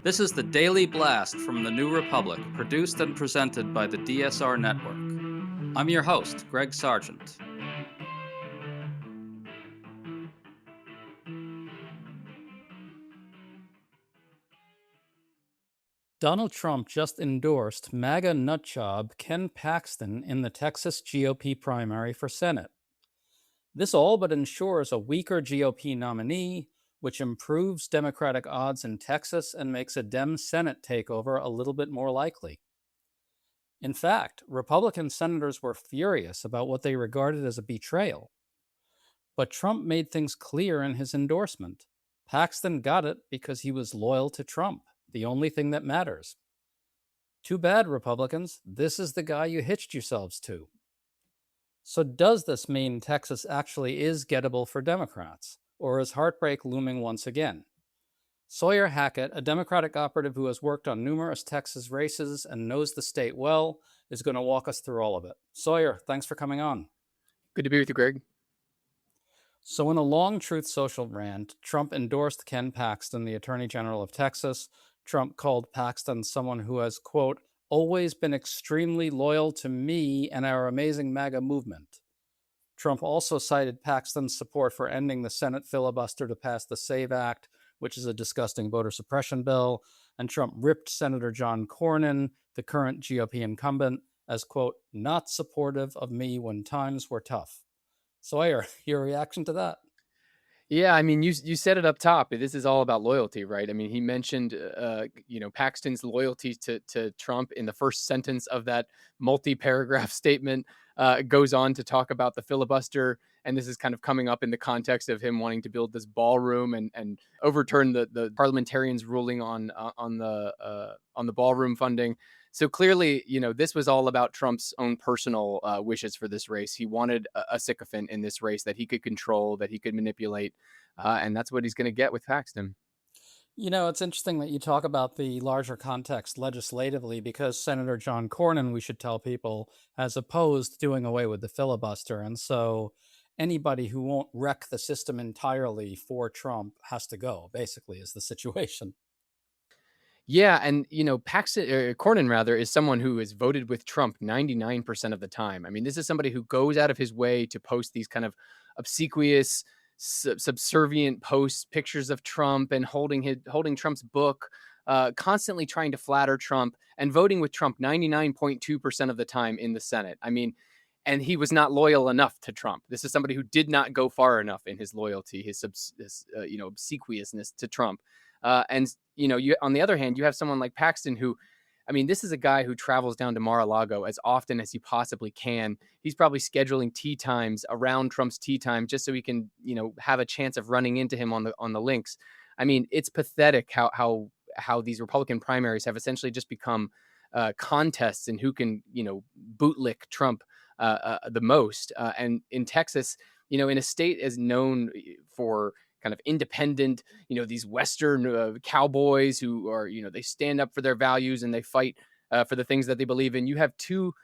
This is the Daily Blast from the New Republic, produced and presented by the DSR Network. I'm your host, Greg Sargent. Donald Trump just endorsed MAGA nutjob Ken Paxton in the Texas GOP primary for Senate. This all but ensures a weaker GOP nominee, which improves Democratic odds in Texas and makes a Dem Senate takeover a little bit more likely. In fact, Republican senators were furious about what they regarded as a betrayal. But Trump made things clear in his endorsement. Paxton got it because he was loyal to Trump, the only thing that matters. Too bad, Republicans. This is the guy you hitched yourselves to. So does this mean Texas actually is gettable for Democrats, or is heartbreak looming once again? Sawyer Hackett, a Democratic operative who has worked on numerous Texas races and knows the state well, is going to walk us through all of it. Sawyer, thanks for coming on. Good to be with you, Greg. So in a long Truth Social rant, Trump endorsed Ken Paxton, the Attorney General of Texas. Trump called Paxton someone who has, quote, always been extremely loyal to me and our amazing MAGA movement. Trump also cited Paxton's support for ending the Senate filibuster to pass the SAVE Act, which is a disgusting voter suppression bill, and Trump ripped Senator John Cornyn, the current GOP incumbent, as, quote, not supportive of me when times were tough. Sawyer, your reaction to that? Yeah, I mean, you said it up top. This is all about loyalty, right? I mean, he mentioned, Paxton's loyalty to Trump in the first sentence of that multi-paragraph statement. Goes on to talk about the filibuster, and this is kind of coming up in the context of him wanting to build this ballroom and overturn the parliamentarians' ruling on the ballroom funding. So clearly, this was all about Trump's own personal wishes for this race. He wanted a sycophant in this race that he could control, that he could manipulate. And that's what he's going to get with Paxton. It's interesting that you talk about the larger context legislatively, because Senator John Cornyn, we should tell people, has opposed doing away with the filibuster. And so anybody who won't wreck the system entirely for Trump has to go, basically, is the situation. Yeah, and Paxton, Cornyn rather, is someone who has voted with Trump 99% of the time. I mean, this is somebody who goes out of his way to post these kind of obsequious, subservient posts, pictures of Trump, and holding Trump's book, constantly trying to flatter Trump and voting with Trump 99.2% of the time in the Senate. I mean, and he was not loyal enough to Trump. This is somebody who did not go far enough in his loyalty, his obsequiousness to Trump. You on the other hand, you have someone like Paxton who, I mean, this is a guy who travels down to Mar-a-Lago as often as he possibly can. He's probably scheduling tea times around Trump's tea time just so he can, have a chance of running into him on the links. I mean, it's pathetic how these Republican primaries have essentially just become contests in who can, bootlick Trump the most. And in Texas, in a state as known for kind of independent, these Western cowboys who are, they stand up for their values and they fight for the things that they believe in. You have two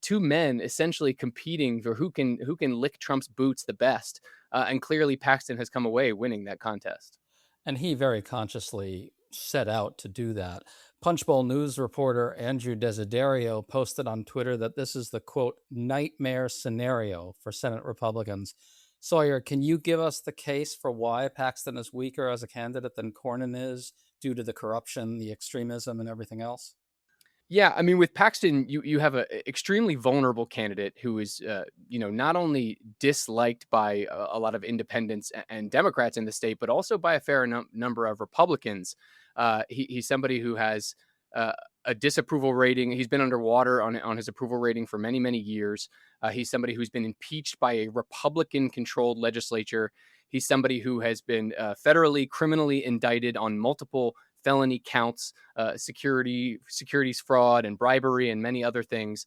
men essentially competing for who can lick Trump's boots the best. And clearly Paxton has come away winning that contest. And he very consciously set out to do that. Punchbowl News reporter Andrew Desiderio posted on Twitter that this is the, quote, nightmare scenario for Senate Republicans. Sawyer, can you give us the case for why Paxton is weaker as a candidate than Cornyn is due to the corruption, the extremism, and everything else? Yeah, I mean, with Paxton, you have an extremely vulnerable candidate who is, not only disliked by a lot of independents and Democrats in the state, but also by a fair number of Republicans. He's somebody who has a disapproval rating. He's been underwater on his approval rating for many, many years. He's somebody who's been impeached by a Republican-controlled legislature. He's somebody who has been federally, criminally indicted on multiple felony counts, securities fraud and bribery and many other things.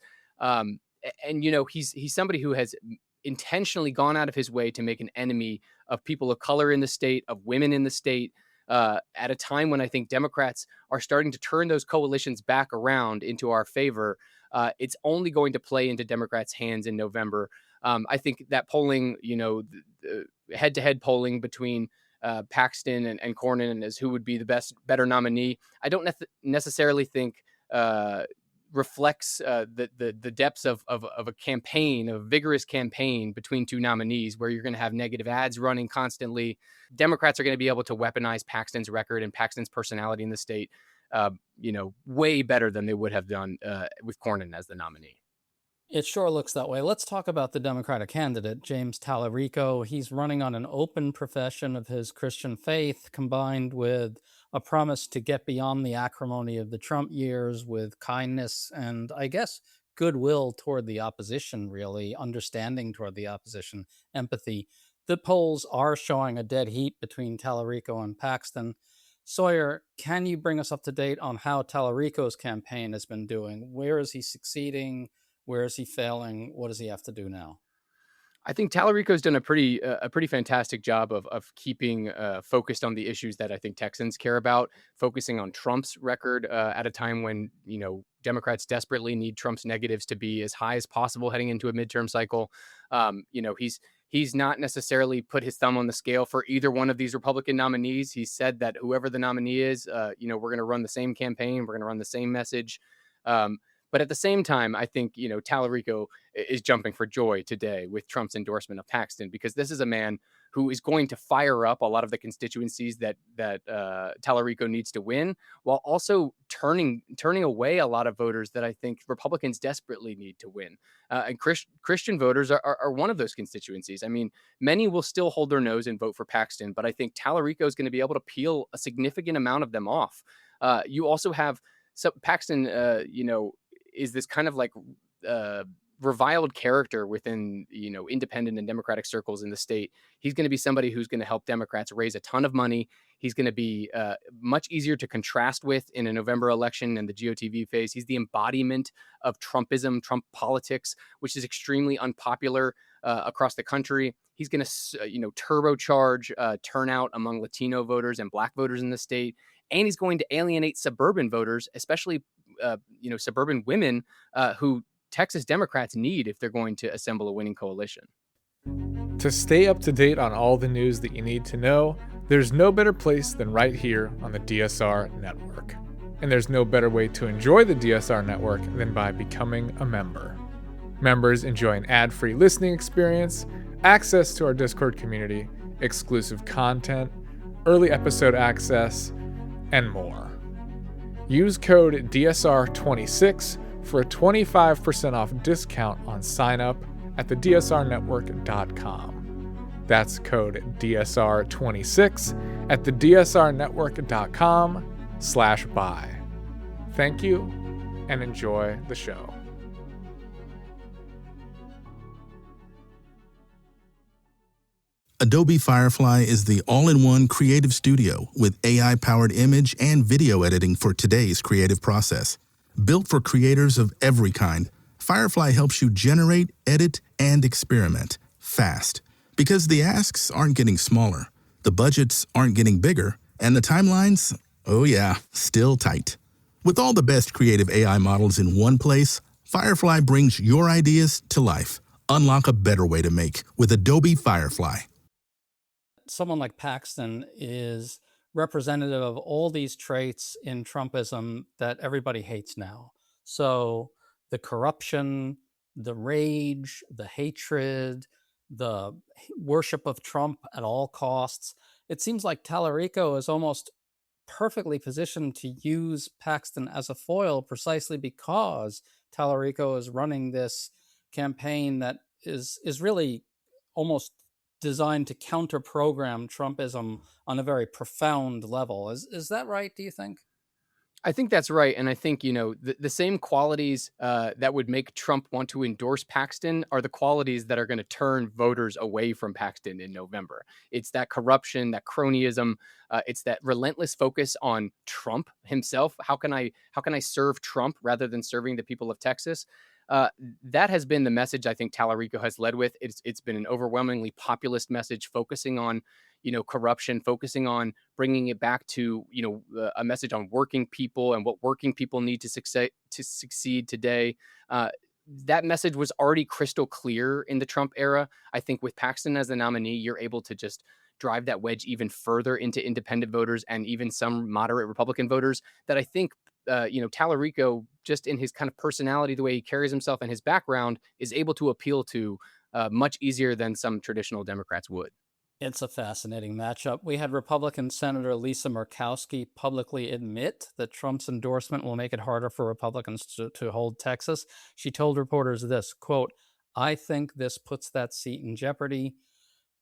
He's somebody who has intentionally gone out of his way to make an enemy of people of color in the state, of women in the state, at a time when I think Democrats are starting to turn those coalitions back around into our favor. It's only going to play into Democrats' hands in November. I think that polling, the head-to-head polling between Paxton and Cornyn as who would be the better nominee, I don't necessarily think reflects the depths of a campaign, a vigorous campaign between two nominees, where you're going to have negative ads running constantly. Democrats are going to be able to weaponize Paxton's record and Paxton's personality in the state, way better than they would have done with Cornyn as the nominee. It sure looks that way. Let's talk about the Democratic candidate, James Talerico. He's running on an open profession of his Christian faith, combined with a promise to get beyond the acrimony of the Trump years with kindness and, I guess, goodwill toward the opposition, really, understanding toward the opposition, empathy. The polls are showing a dead heat between Talerico and Paxton. Sawyer, can you bring us up to date on how Talerico's campaign has been doing? Where is he succeeding? Where is he failing? What does he have to do now? I think Talerico's done a pretty fantastic job of keeping focused on the issues that I think Texans care about, focusing on Trump's record at a time when Democrats desperately need Trump's negatives to be as high as possible heading into a midterm cycle. He's not necessarily put his thumb on the scale for either one of these Republican nominees. He said that whoever the nominee is, we're going to run the same campaign, we're going to run the same message. But at the same time, I think, Talerico is jumping for joy today with Trump's endorsement of Paxton, because this is a man who is going to fire up a lot of the constituencies that Talerico needs to win, while also turning away a lot of voters that I think Republicans desperately need to win. And Christian voters are one of those constituencies. I mean, many will still hold their nose and vote for Paxton, but I think Talerico is going to be able to peel a significant amount of them off. You also have Paxton, is this kind of like reviled character within independent and Democratic circles in the state. He's going to be somebody who's going to help Democrats raise a ton of money. He's going to be much easier to contrast with in a November election and the GOTV phase. He's the embodiment of Trumpism, Trump politics, which is extremely unpopular across the country. He's going to turbocharge turnout among Latino voters and Black voters in the state. And he's going to alienate suburban voters, especially suburban women who Texas Democrats need if they're going to assemble a winning coalition. To stay up to date on all the news that you need to know, there's no better place than right here on the DSR Network. And there's no better way to enjoy the DSR Network than by becoming a member. Members enjoy an ad-free listening experience, access to our Discord community, exclusive content, early episode access, and more. Use code DSR26 for a 25% off discount on sign up at thedsrnetwork.com. That's code DSR26 at thedsrnetwork.com/buy. Thank you and enjoy the show. Adobe Firefly is the all-in-one creative studio with AI-powered image and video editing for today's creative process. Built for creators of every kind, Firefly helps you generate, edit, and experiment fast. Because the asks aren't getting smaller, the budgets aren't getting bigger, and the timelines, oh yeah, still tight. With all the best creative AI models in one place, Firefly brings your ideas to life. Unlock a better way to make with Adobe Firefly. Someone like Paxton is representative of all these traits in Trumpism that everybody hates now. So the corruption, the rage, the hatred, the worship of Trump at all costs. It seems like Talerico is almost perfectly positioned to use Paxton as a foil precisely because Talerico is running this campaign that is really almost designed to counter-program Trumpism on a very profound level. Is that right, do you think? I think that's right. And I think, the same qualities that would make Trump want to endorse Paxton are the qualities that are going to turn voters away from Paxton in November. It's that corruption, that cronyism. It's that relentless focus on Trump himself. How can I serve Trump rather than serving the people of Texas? That has been the message I think Talerico has led with. It's been an overwhelmingly populist message, focusing on corruption, focusing on bringing it back to a message on working people and what working people need to succeed today. That message was already crystal clear in the Trump era. I think with Paxton as the nominee, you're able to just drive that wedge even further into independent voters and even some moderate Republican voters, that I think Talerico, just in his kind of personality, the way he carries himself and his background, is able to appeal to much easier than some traditional Democrats would. It's a fascinating matchup. We had Republican Senator Lisa Murkowski publicly admit that Trump's endorsement will make it harder for Republicans to hold Texas. She told reporters this, quote, "I think this puts that seat in jeopardy."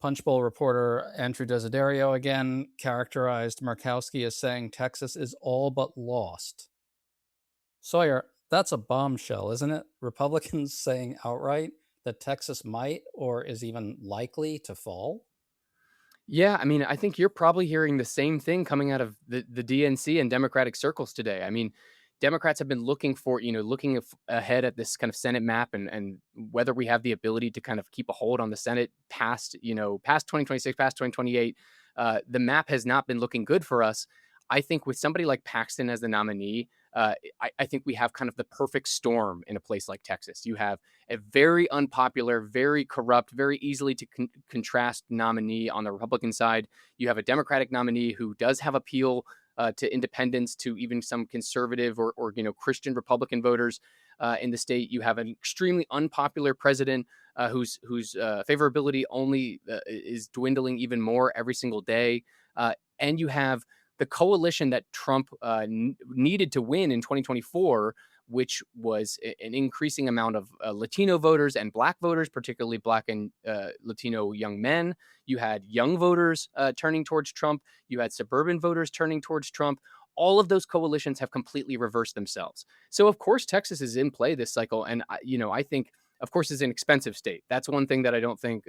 Punchbowl reporter Andrew Desiderio again characterized Murkowski as saying Texas is all but lost. Sawyer, that's a bombshell, isn't it? Republicans saying outright that Texas might or is even likely to fall? Yeah, I mean, I think you're probably hearing the same thing coming out of the DNC and Democratic circles today. I mean, Democrats have been looking for, looking ahead at this kind of Senate map and whether we have the ability to kind of keep a hold on the Senate past 2026, past 2028. The map has not been looking good for us. I think with somebody like Paxton as the nominee, I think we have kind of the perfect storm in a place like Texas. You have a very unpopular, very corrupt, very easily to contrast nominee on the Republican side. You have a Democratic nominee who does have appeal to independents, to even some conservative or Christian Republican voters in the state. You have an extremely unpopular president whose favorability only is dwindling even more every single day, and you have the coalition that Trump needed to win in 2024, which was an increasing amount of Latino voters and Black voters, particularly Black and Latino young men. You had young voters turning towards Trump. You had suburban voters turning towards Trump. All of those coalitions have completely reversed themselves. So, of course, Texas is in play this cycle. And, I think, of course, it's an expensive state. That's one thing that I don't think,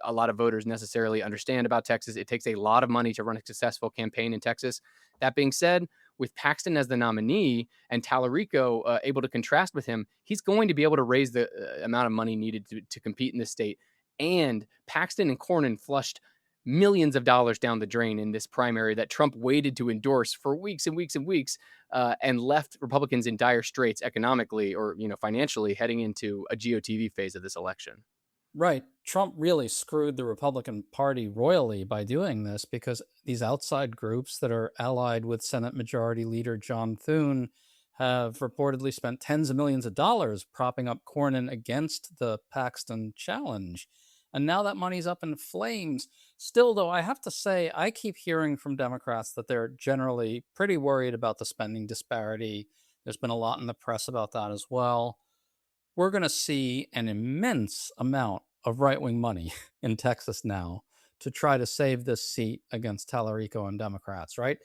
a lot of voters necessarily understand about Texas. It takes a lot of money to run a successful campaign in Texas. That being said, with Paxton as the nominee and Talerico able to contrast with him, he's going to be able to raise the amount of money needed to compete in this state. And Paxton and Cornyn flushed millions of dollars down the drain in this primary that Trump waited to endorse for weeks and weeks and weeks, and left Republicans in dire straits economically or financially heading into a GOTV phase of this election. Right. Trump really screwed the Republican Party royally by doing this, because these outside groups that are allied with Senate Majority Leader John Thune have reportedly spent tens of millions of dollars propping up Cornyn against the Paxton challenge. And now that money's up in flames. Still, though, I have to say, I keep hearing from Democrats that they're generally pretty worried about the spending disparity. There's been a lot in the press about that as well. We're going to see an immense amount of right-wing money in Texas now to try to save this seat against Talerico and Democrats, right?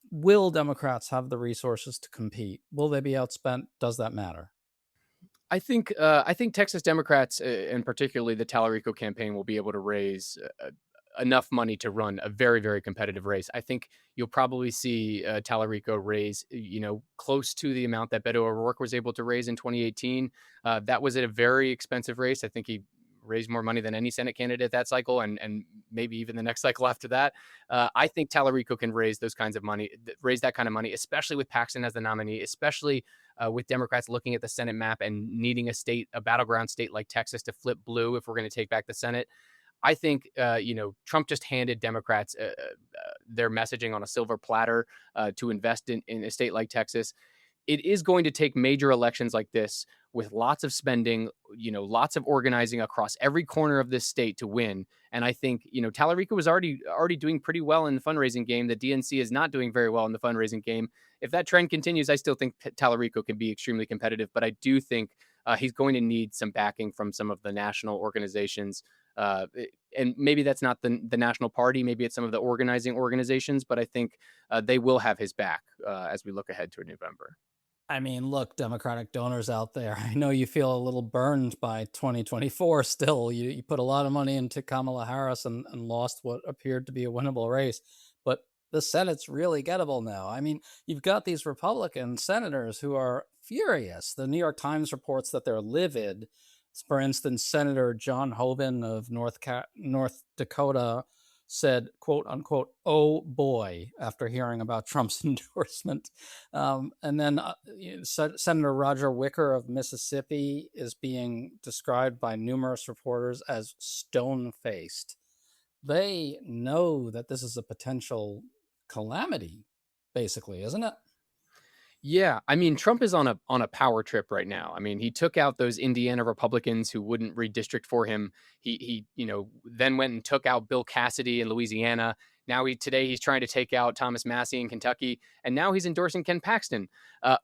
Will Democrats have the resources to compete? Will they be outspent? Does that matter? I think Texas Democrats, and particularly the Talerico campaign, will be able to raise enough money to run a very, very competitive race. I think you'll probably see Talerico raise, close to the amount that Beto O'Rourke was able to raise in 2018. That was a very expensive race. I think he raised more money than any Senate candidate that cycle, and maybe even the next cycle after that. I think Talerico can raise that kind of money, especially with Paxton as the nominee, especially with Democrats looking at the Senate map and needing a battleground state like Texas to flip blue if we're going to take back the Senate. I think, Trump just handed Democrats their messaging on a silver platter to invest in a state like Texas. It is going to take major elections like this with lots of spending, lots of organizing across every corner of this state to win. And I think, Talerico was already doing pretty well in the fundraising game. The DNC is not doing very well in the fundraising game. If that trend continues, I still think Talerico can be extremely competitive, but I do think he's going to need some backing from some of the national organizations. And maybe that's not the national party. Maybe it's some of the organizing organizations, but I think they will have his back as we look ahead to November. I mean, look, Democratic donors out there, I know you feel a little burned by 2024 still. You put a lot of money into Kamala Harris and lost what appeared to be a winnable race. But the Senate's really gettable now. I mean, you've got these Republican senators who are furious. The New York Times reports that they're livid. For instance, Senator John Hoeven of North Dakota said, quote unquote, "Oh boy," after hearing about Trump's endorsement. And then Senator Roger Wicker of Mississippi is being described by numerous reporters as stone-faced. They know that this is a potential calamity, basically, isn't it? Yeah, I mean, Trump is on a power trip right now. I mean, he took out those Indiana Republicans who wouldn't redistrict for him. He then went and took out Bill Cassidy in Louisiana. Now today he's trying to take out Thomas Massie in Kentucky, and now he's endorsing Ken Paxton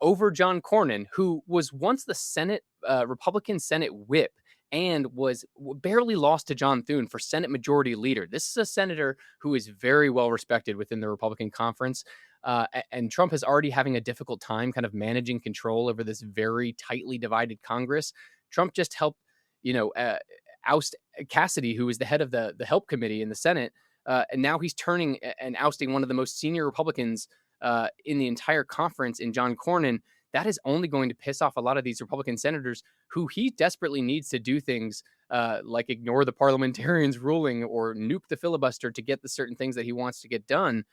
over John Cornyn, who was once the Senate Republican Senate whip and was barely lost to John Thune for Senate Majority Leader. This is a senator who is very well respected within the Republican conference. And Trump is already having a difficult time kind of managing control over this very tightly divided Congress. Trump just helped, oust Cassidy, who is the head of the Help Committee in the Senate. And now he's turning and ousting one of the most senior Republicans in the entire conference in John Cornyn. That is only going to piss off a lot of these Republican senators who he desperately needs to do things like ignore the parliamentarians' ruling or nuke the filibuster to get the certain things that he wants to get done.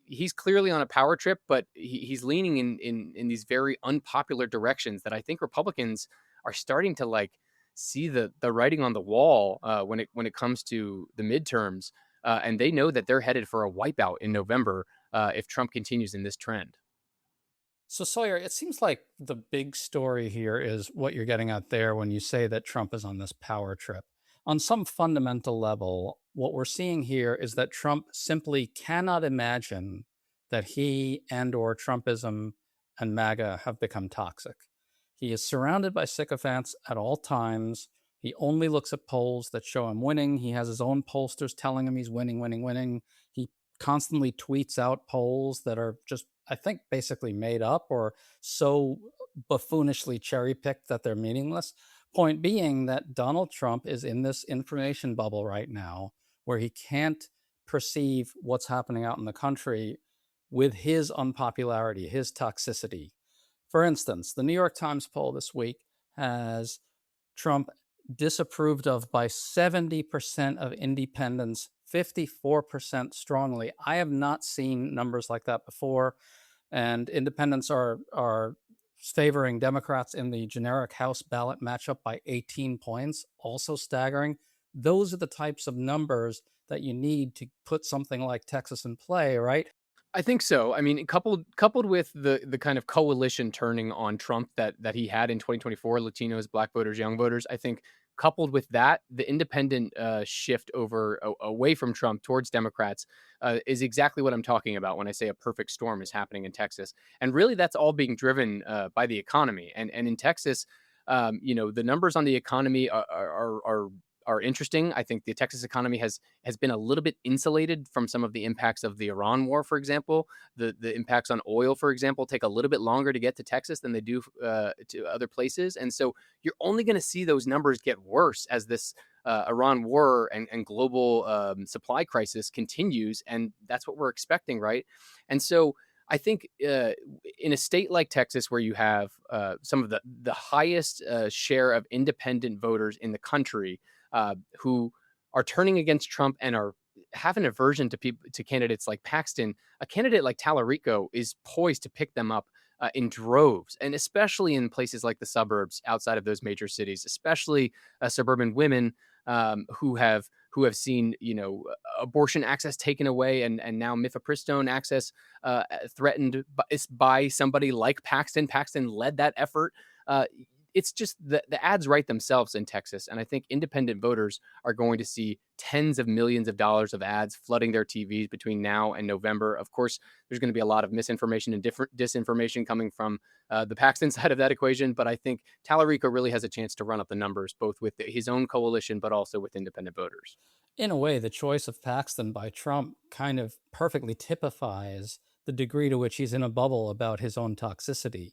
He's clearly on a power trip, but he's leaning in these very unpopular directions that I think Republicans are starting to see the writing on the wall when it comes to the midterms, and they know that they're headed for a wipeout in November if Trump continues in this trend. So, Sawyer, it seems like the big story here is what you're getting at there when you say that Trump is on this power trip. On some fundamental level, what we're seeing here is that Trump simply cannot imagine that he and or Trumpism and MAGA have become toxic. He is surrounded by sycophants at all times. He only looks at polls that show him winning. He has his own pollsters telling him he's winning, winning, winning. He constantly tweets out polls that are just, I think, basically made up or so buffoonishly cherry-picked that they're meaningless. Point being that Donald Trump is in this information bubble right now where he can't perceive what's happening out in the country with his unpopularity, his toxicity. For instance, the New York Times poll this week has Trump disapproved of by 70% of independents, 54% strongly. I have not seen numbers like that before. And independents are favoring Democrats in the generic House ballot matchup by 18 points, also staggering. Those are the types of numbers that you need to put something like Texas in play, right? I think so. I mean, coupled with the kind of coalition turning on Trump that he had in 2024, Latinos, Black voters, young voters, I think coupled with that, the independent shift away from Trump towards Democrats is exactly what I'm talking about when I say a perfect storm is happening in Texas. And really, that's all being driven by the economy. And in Texas, the numbers on the economy are interesting. I think the Texas economy has been a little bit insulated from some of the impacts of the Iran war, for example. The impacts on oil, for example, take a little bit longer to get to Texas than they do to other places. And so you're only going to see those numbers get worse as this Iran war and global supply crisis continues. And that's what we're expecting, right? And so I think in a state like Texas, where you have some of the highest share of independent voters in the country, who are turning against Trump and have an aversion to candidates like Paxton, a candidate like Talerico is poised to pick them up in droves, and especially in places like the suburbs outside of those major cities, especially suburban women who have seen abortion access taken away and now mifepristone access threatened by somebody like Paxton. Paxton led that effort. It's just the ads write themselves in Texas. And I think independent voters are going to see tens of millions of dollars of ads flooding their TVs between now and November. Of course, there's going to be a lot of misinformation and disinformation coming from the Paxton side of that equation. But I think Talerico really has a chance to run up the numbers, both with his own coalition, but also with independent voters. In a way, the choice of Paxton by Trump kind of perfectly typifies the degree to which he's in a bubble about his own toxicity.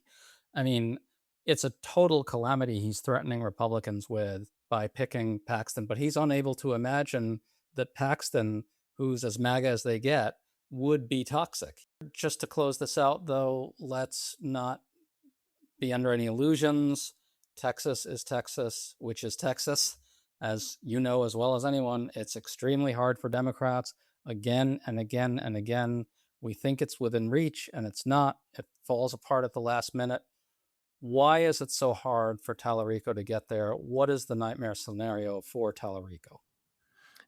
I mean, it's a total calamity he's threatening Republicans with by picking Paxton, but he's unable to imagine that Paxton, who's as MAGA as they get, would be toxic. Just to close this out, though, let's not be under any illusions. Texas is Texas, which is Texas. As you know as well as anyone, it's extremely hard for Democrats again and again and again. We think it's within reach, and it's not. It falls apart at the last minute. Why is it so hard for Talerico to get there? What is the nightmare scenario for Talerico?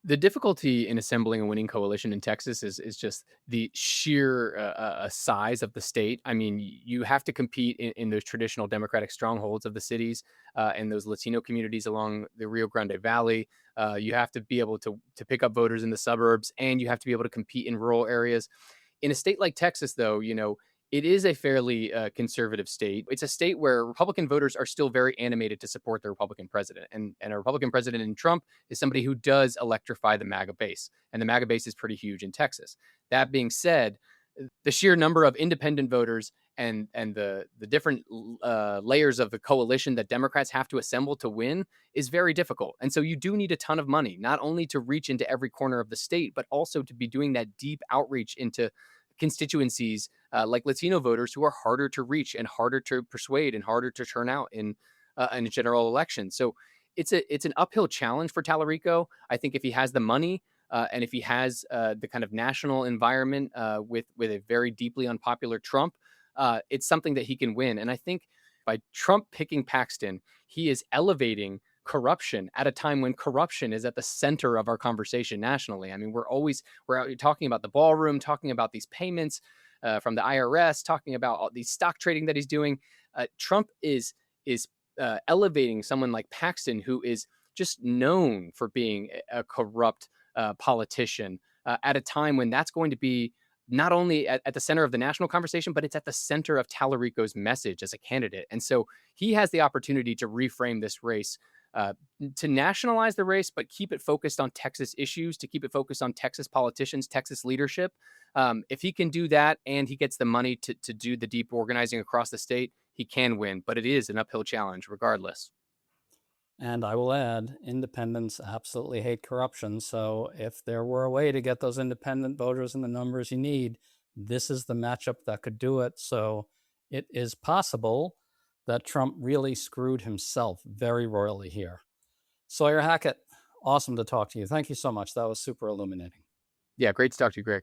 The difficulty in assembling a winning coalition in Texas is just the sheer size of the state. I mean, you have to compete in those traditional Democratic strongholds of the cities and those Latino communities along the Rio Grande Valley. You have to be able to pick up voters in the suburbs, and you have to be able to compete in rural areas. In a state like Texas, though, it is a fairly conservative state. It's a state where Republican voters are still very animated to support the Republican president. And a Republican president in Trump is somebody who does electrify the MAGA base. And the MAGA base is pretty huge in Texas. That being said, the sheer number of independent voters and the different layers of the coalition that Democrats have to assemble to win is very difficult. And so you do need a ton of money, not only to reach into every corner of the state, but also to be doing that deep outreach into constituencies like Latino voters who are harder to reach and harder to persuade and harder to turn out in a general election. So it's an uphill challenge for Talerico. I think if he has the money and if he has the kind of national environment with a very deeply unpopular Trump, it's something that he can win. And I think by Trump picking Paxton, he is elevating corruption at a time when corruption is at the center of our conversation nationally. I mean, we're out talking about the ballroom, talking about these payments from the IRS, talking about all these stock trading that he's doing. Trump is elevating someone like Paxton, who is just known for being a corrupt politician at a time when that's going to be not only at the center of the national conversation, but it's at the center of Talerico's message as a candidate. And so he has the opportunity to reframe this race, to nationalize the race, but keep it focused on Texas issues, to keep it focused on Texas politicians, Texas leadership. If he can do that and he gets the money to do the deep organizing across the state, he can win. But it is an uphill challenge regardless. And I will add, independents absolutely hate corruption. So if there were a way to get those independent voters in the numbers you need, this is the matchup that could do it. So it is possible that Trump really screwed himself very royally here. Sawyer Hackett, awesome to talk to you. Thank you so much. That was super illuminating. Yeah, great to talk to you, Greg.